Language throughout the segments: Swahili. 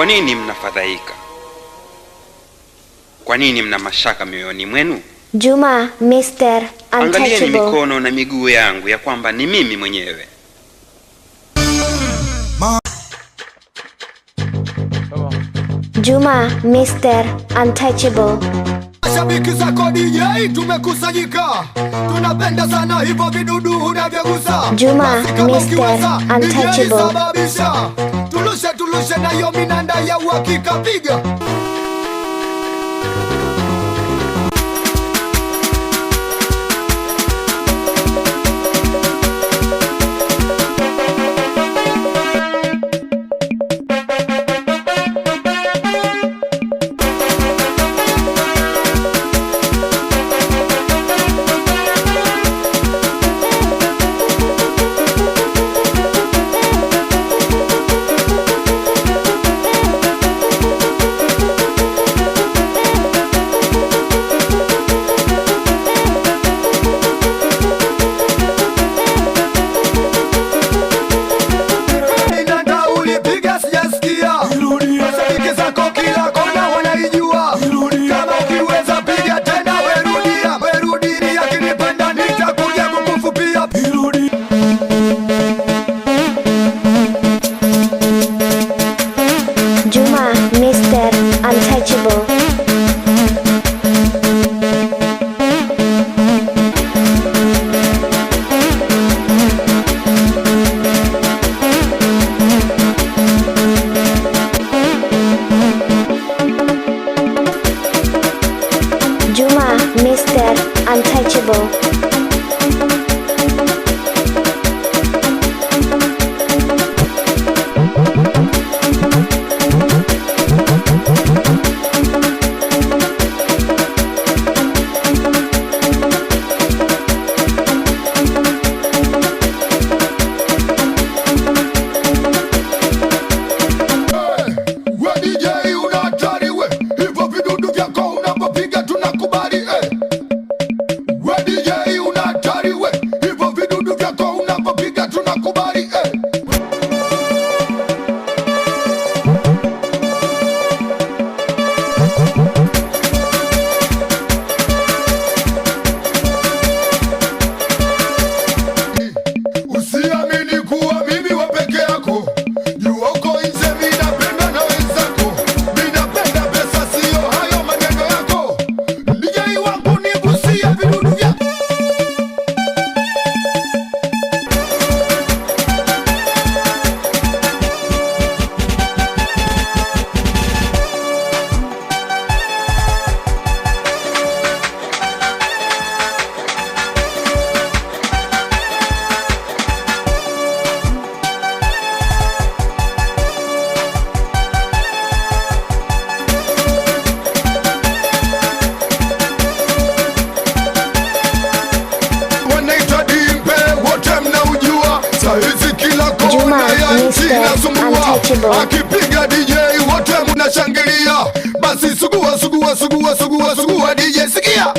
Kwa nini mnafadhaika? Kwa nini mna mashaka mioyoni mwenu? Juma, Mr. Untouchable. Angalieni mikono na miguu yangu ya kwamba ni mimi mwenyewe. Juma, Mr. Untouchable. Mashabiki zako DJ tumekusanyika, tunapenda sana hivyo vidudu unavyogusa. Juma, Mr. Untouchable. Tulushe na yo minanda ya uhakika, piga. Akipiga DJ wote mnashangilia, basi sugua DJ, sikia.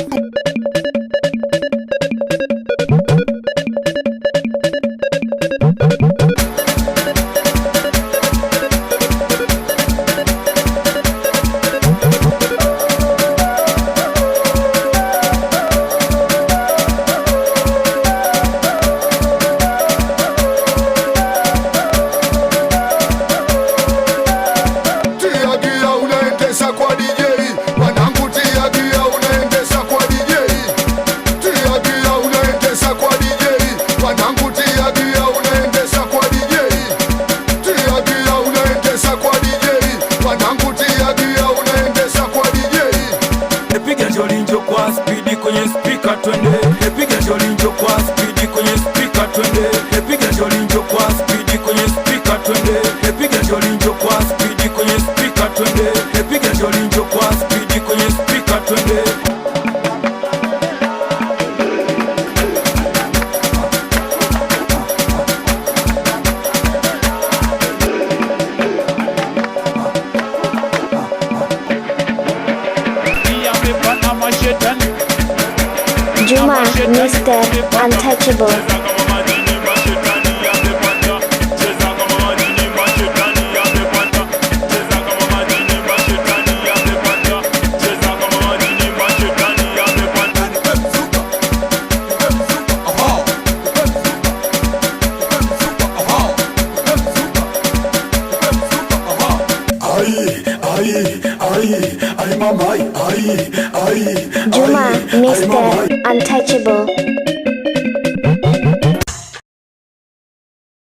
Juma, Mr. Untouchable. Juma, Mr. Untouchable.